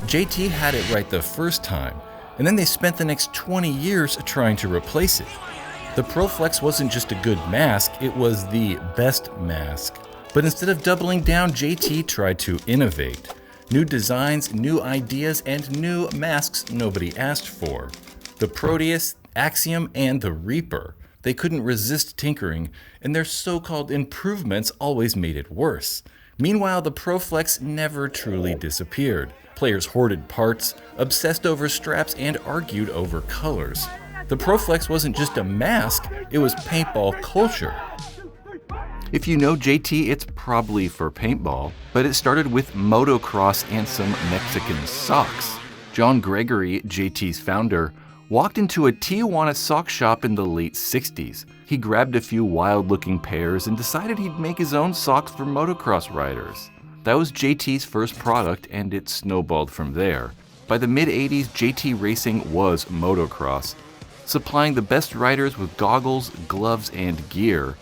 JT had it right the first time, and then they spent the next 20 years trying to replace it. The ProFlex wasn't just a good mask, it was the best mask. But instead of doubling down, JT tried to innovate. New designs, new ideas, and new masks nobody asked for. The Proteus, Axiom, and the Reaper. They couldn't resist tinkering, and their so-called improvements always made it worse. Meanwhile, the ProFlex never truly disappeared. Players hoarded parts, obsessed over straps, and argued over colors. The ProFlex wasn't just a mask, it was paintball culture. If you know JT, it's probably for paintball, but it started with motocross and some Mexican socks. John Gregory, JT's founder, walked into a Tijuana sock shop in the late 60s. He grabbed a few wild-looking pairs and decided he'd make his own socks for motocross riders. That was JT's first product, and it snowballed from there. By the mid-80s, JT Racing was motocross, supplying the best riders with goggles, gloves, and gear.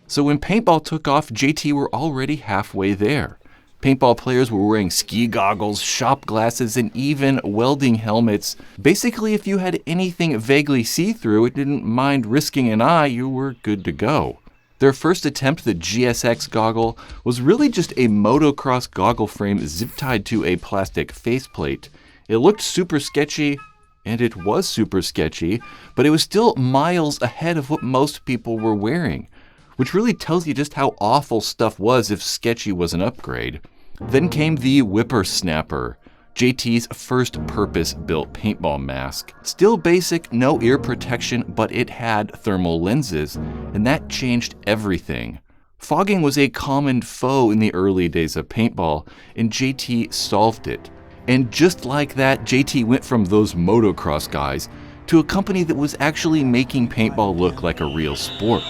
So when paintball took off, JT were already halfway there. Paintball players were wearing ski goggles, shop glasses, and even welding helmets. Basically, if you had anything vaguely see-through and didn't mind risking an eye, you were good to go. Their first attempt, the GSX goggle, was really just a motocross goggle frame zip-tied to a plastic faceplate. It looked super sketchy, and it was super sketchy, but it was still miles ahead of what most people were wearing, which really tells you just how awful stuff was if sketchy was an upgrade. Then came the Whippersnapper, JT's first purpose-built paintball mask. Still basic, no ear protection, but it had thermal lenses, and that changed everything. Fogging was a common foe in the early days of paintball, and JT solved it. And just like that, JT went from those motocross guys to a company that was actually making paintball look like a real sport.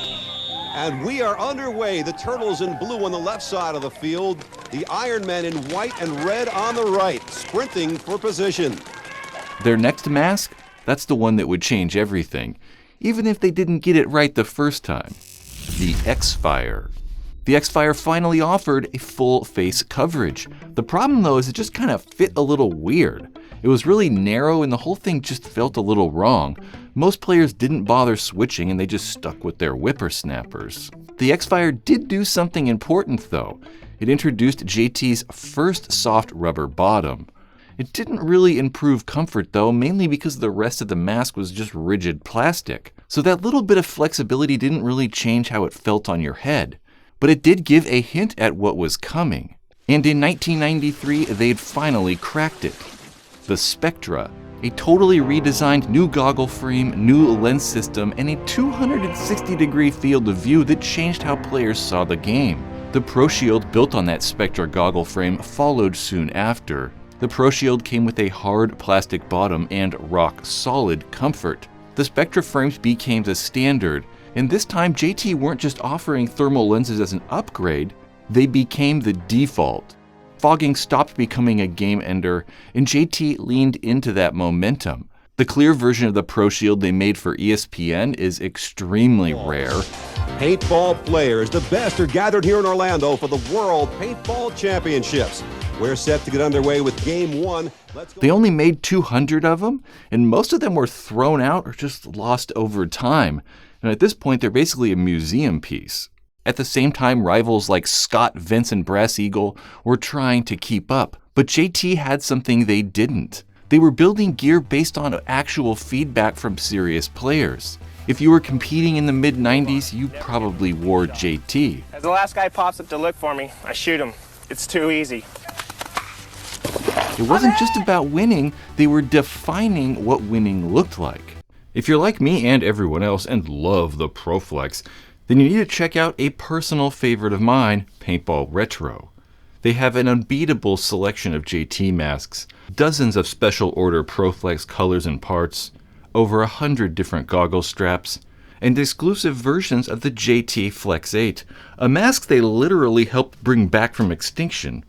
And we are underway. The Turtles in blue on the left side of the field. The Ironmen in white and red on the right, sprinting for position. Their next mask? That's the one that would change everything, even if they didn't get it right the first time. The X-Fire. The X-Fire finally offered a full face coverage. The problem though is it just kind of fit a little weird. It was really narrow and the whole thing just felt a little wrong. Most players didn't bother switching and they just stuck with their whippersnappers. The X-Fire did do something important though. It introduced JT's first soft rubber bottom. It didn't really improve comfort though, mainly because the rest of the mask was just rigid plastic. So that little bit of flexibility didn't really change how it felt on your head. But it did give a hint at what was coming. And in 1993, they'd finally cracked it. The Spectra, a totally redesigned new goggle frame, new lens system, and a 260-degree field of view that changed how players saw the game. The Pro Shield built on that Spectra goggle frame followed soon after. The Pro Shield came with a hard plastic bottom and rock-solid comfort. The Spectra frames became the standard, and this time JT weren't just offering thermal lenses as an upgrade, they became the default. Fogging stopped becoming a game ender, and JT leaned into that momentum. The clear version of the Pro Shield they made for ESPN is extremely rare. Paintball players, the best, are gathered here in Orlando for the World Paintball Championships. We're set to get underway with Game 1. They only made 200 of them, and most of them were thrown out or just lost over time. And at this point, they're basically a museum piece. At the same time, rivals like Scott, Vince, and Brass Eagle were trying to keep up, but JT had something they didn't. They were building gear based on actual feedback from serious players. If you were competing in the mid-90s, you probably wore JT. As the last guy pops up to look for me, I shoot him. It's too easy. It wasn't just about winning, they were defining what winning looked like. If you're like me and everyone else and love the ProFlex, then you need to check out a personal favorite of mine, Paintball Retro. They have an unbeatable selection of JT masks, dozens of special order ProFlex colors and parts, over 100 different goggle straps, and exclusive versions of the JT Flex 8, a mask they literally helped bring back from extinction.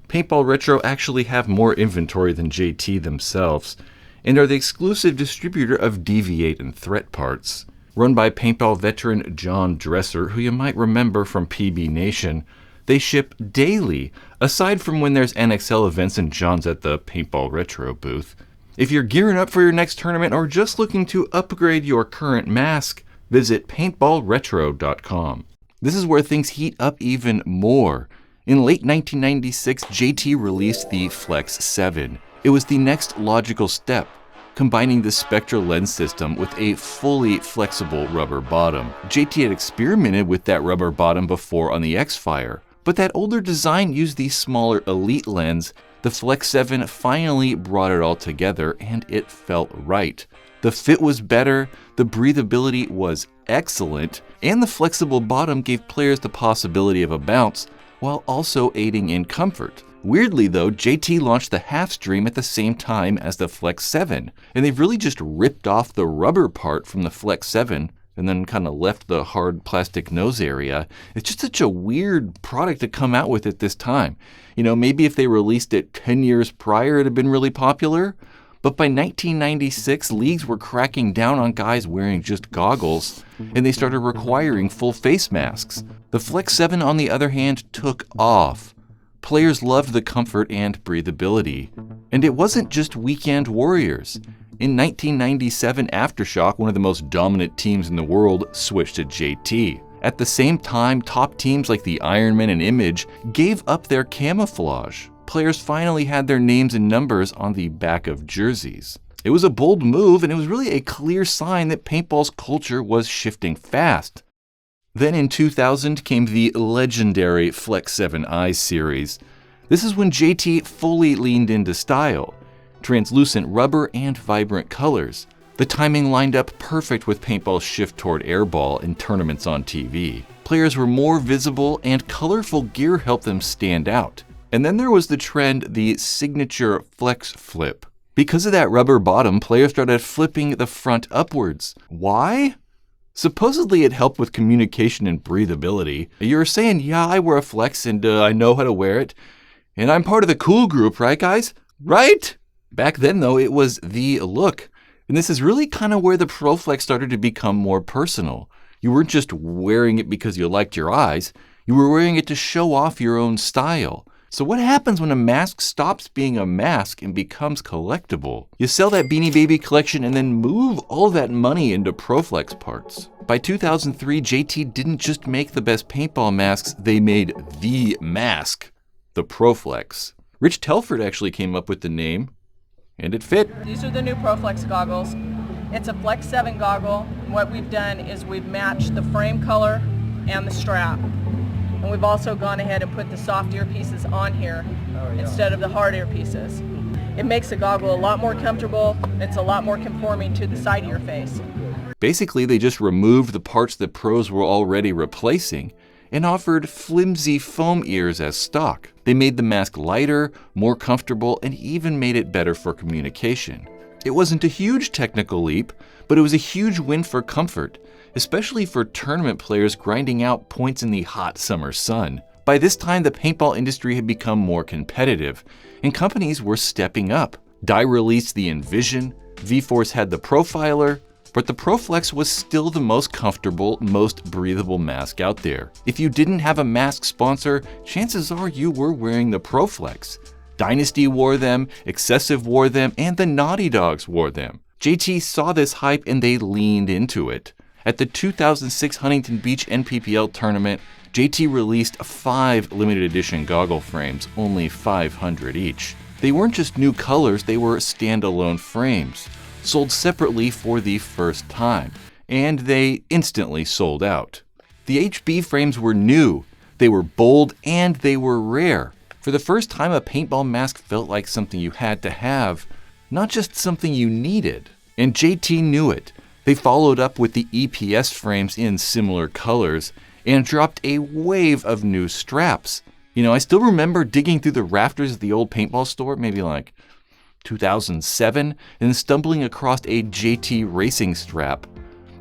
Paintball Retro actually have more inventory than JT themselves, and are the exclusive distributor of Deviate and Threat parts. Run by paintball veteran John Dresser, who you might remember from PB Nation, they ship daily aside from when there's NXL events and John's at the Paintball Retro booth. If you're gearing up for your next tournament or just looking to upgrade your current mask, visit paintballretro.com. This is where things heat up even more. In late 1996, JT released the Flex 7. It was the next logical step, combining the spectral lens system with a fully flexible rubber bottom. JT had experimented with that rubber bottom before on the X-Fire, but that older design used the smaller Elite lens. The Flex 7 finally brought it all together, and it felt right. The fit was better, the breathability was excellent, and the flexible bottom gave players the possibility of a bounce, while also aiding in comfort. Weirdly though, JT launched the half stream at the same time as the Flex 7, and they've really just ripped off the rubber part from the Flex 7 and then kind of left the hard plastic nose area. It's just such a weird product to come out with at this time. You know, maybe if they released it 10 years prior, it'd have been really popular. But by 1996, leagues were cracking down on guys wearing just goggles, and they started requiring full face masks. The Flex 7, on the other hand, took off. Players loved the comfort and breathability. And it wasn't just weekend warriors. In 1997, Aftershock, one of the most dominant teams in the world, switched to JT. At the same time, top teams like the Ironmen and Image gave up their camouflage. Players finally had their names and numbers on the back of jerseys. It was a bold move, and it was really a clear sign that paintball's culture was shifting fast. Then in 2000 came the legendary Flex 7i series. This is when JT fully leaned into style. Translucent rubber and vibrant colors. The timing lined up perfect with paintball's shift toward airball and tournaments on TV. Players were more visible, and colorful gear helped them stand out. And then there was the trend, the signature Flex Flip. Because of that rubber bottom, players started flipping the front upwards. Why? Supposedly it helped with communication and breathability. You're saying, yeah, I wear a Flex and I know how to wear it. And I'm part of the cool group, right guys? Right? Back then though, it was the look. And this is really kind of where the Pro Flex started to become more personal. You weren't just wearing it because you liked your eyes. You were wearing it to show off your own style. So what happens when a mask stops being a mask and becomes collectible? You sell that Beanie Baby collection and then move all that money into ProFlex parts. By 2003, JT didn't just make the best paintball masks, they made the mask, the ProFlex. Rich Telford actually came up with the name, and it fit. These are the new ProFlex goggles. It's a Flex 7 goggle. What we've done is we've matched the frame color and the strap. And we've also gone ahead and put the soft earpieces on here instead of the hard earpieces. It makes the goggle a lot more comfortable. It's a lot more conforming to the side of your face. Basically, they just removed the parts that pros were already replacing and offered flimsy foam ears as stock. They made the mask lighter, more comfortable, and even made it better for communication. It wasn't a huge technical leap, but it was a huge win for comfort, especially for tournament players grinding out points in the hot summer sun. By this time, the paintball industry had become more competitive, and companies were stepping up. Dye released the Envision, V-Force had the Profiler, but the ProFlex was still the most comfortable, most breathable mask out there. If you didn't have a mask sponsor, chances are you were wearing the ProFlex. Dynasty wore them, Excessive wore them, and the Naughty Dogs wore them. JT saw this hype and they leaned into it. At the 2006 Huntington Beach NPPL tournament, JT released 5 limited edition goggle frames, only 500 each. They weren't just new colors, they were standalone frames, sold separately for the first time, and they instantly sold out. The HB frames were new, they were bold, and they were rare. For the first time, a paintball mask felt like something you had to have, not just something you needed. And JT knew it. They followed up with the EPS frames in similar colors and dropped a wave of new straps. You know, I still remember digging through the rafters of the old paintball store, maybe like 2007, and stumbling across a JT racing strap.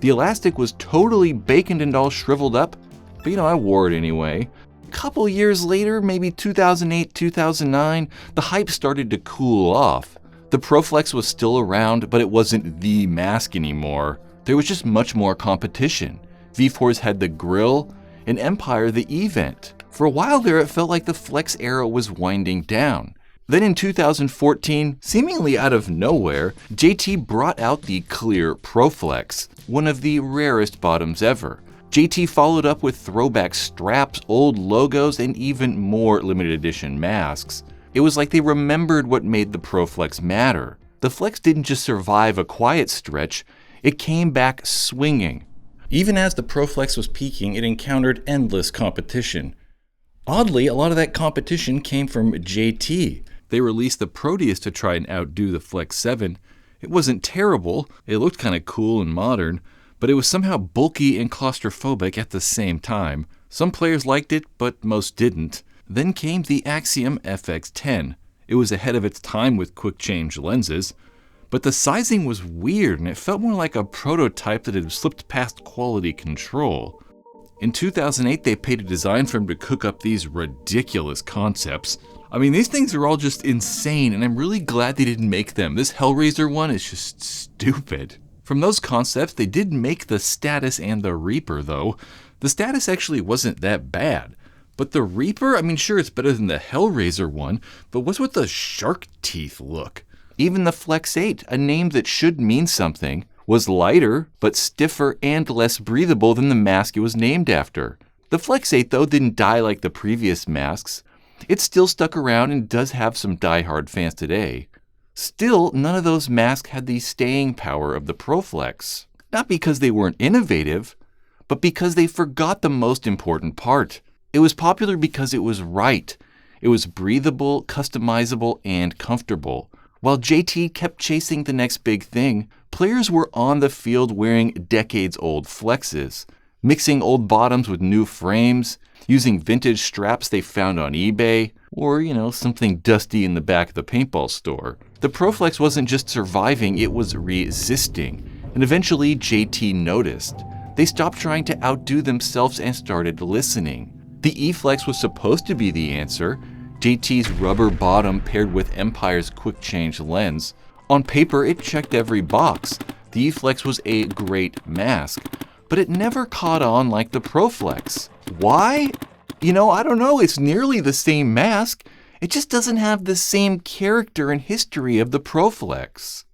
The elastic was totally baconed and all shriveled up, but I wore it anyway. A couple years later, maybe 2008, 2009, the hype started to cool off. The ProFlex was still around, but it wasn't the mask anymore. There was just much more competition. V-Force had the Grill, and Empire the E-Vent. For a while there, it felt like the Flex era was winding down. Then in 2014, seemingly out of nowhere, JT brought out the clear Pro Flex, one of the rarest bottoms ever. JT followed up with throwback straps, old logos, and even more limited edition masks. It was like they remembered what made the Pro Flex matter. The Flex didn't just survive a quiet stretch, it came back swinging. Even as the Pro Flex was peaking, it encountered endless competition. Oddly, a lot of that competition came from JT. They released the Proteus to try and outdo the Flex 7. It wasn't terrible, it looked kind of cool and modern, but it was somehow bulky and claustrophobic at the same time. Some players liked it, but most didn't. Then came the Axiom FX10. It was ahead of its time with quick change lenses, but the sizing was weird and it felt more like a prototype that had slipped past quality control. In 2008, they paid a design firm to cook up these ridiculous concepts. I mean, these things are all just insane, and I'm really glad they didn't make them. This Hellraiser one is just stupid. From those concepts, they did make the Status and the Reaper, though. The Status actually wasn't that bad. But the Reaper, I mean, sure, it's better than the Hellraiser one, but what's with the shark teeth look? Even the Flex 8, a name that should mean something, was lighter, but stiffer and less breathable than the mask it was named after. The Flex 8, though, didn't die like the previous masks. It still stuck around and does have some die-hard fans today. Still, none of those masks had the staying power of the Pro Flex. Not because they weren't innovative, but because they forgot the most important part. It was popular because it was right. It was breathable, customizable, and comfortable. While JT kept chasing the next big thing, players were on the field wearing decades-old Flexes, mixing old bottoms with new frames, using vintage straps they found on eBay, or, something dusty in the back of the paintball store. The Pro Flex wasn't just surviving, it was resisting. And eventually JT noticed. They stopped trying to outdo themselves and started listening. The E-Flex was supposed to be the answer. JT's rubber bottom paired with Empire's quick change lens. On paper, it checked every box. The E-Flex was a great mask, but it never caught on like the Pro Flex. Why? I don't know. It's nearly the same mask. It just doesn't have the same character and history of the Pro Flex.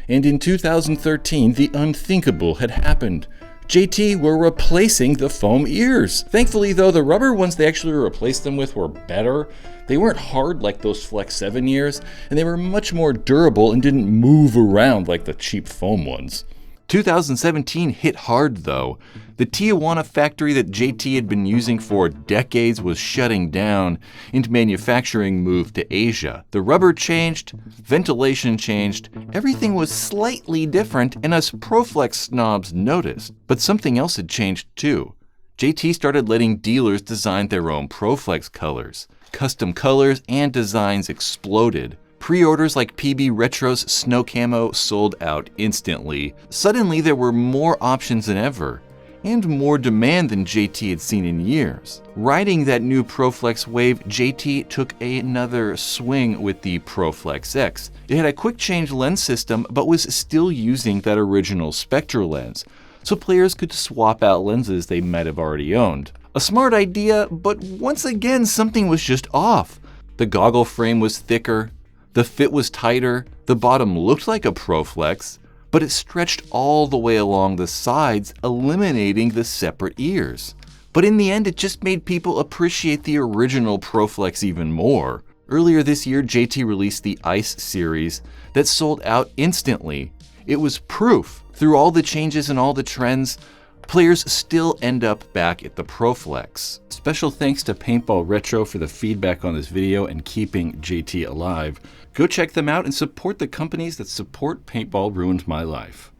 And in 2013, the unthinkable had happened. JT were replacing the foam ears. Thankfully, though, the rubber ones they actually replaced them with were better. They weren't hard like those Flex 7 ears, and they were much more durable and didn't move around like the cheap foam ones. 2017 hit hard, though. The Tijuana factory that JT had been using for decades was shutting down, and manufacturing moved to Asia. The rubber changed, ventilation changed, everything was slightly different, and us Pro Flex snobs noticed. But something else had changed too. JT started letting dealers design their own Pro Flex colors. Custom colors and designs exploded. Pre-orders like PB Retro's Snow Camo sold out instantly. Suddenly there were more options than ever, and more demand than JT had seen in years. Riding that new Pro Flex wave, JT took another swing with the Pro Flex X. It had a quick change lens system, but was still using that original Spectra lens, so players could swap out lenses they might have already owned. A smart idea, but once again something was just off. The goggle frame was thicker, the fit was tighter, the bottom looked like a Pro Flex, but it stretched all the way along the sides, eliminating the separate ears. But in the end, it just made people appreciate the original Pro Flex even more. Earlier this year, JT released the Ice series that sold out instantly. It was proof. Through all the changes and all the trends, players still end up back at the Pro Flex. Special thanks to Paintball Retro for the feedback on this video and keeping JT alive. Go check them out and support the companies that support Paintball Ruined My Life.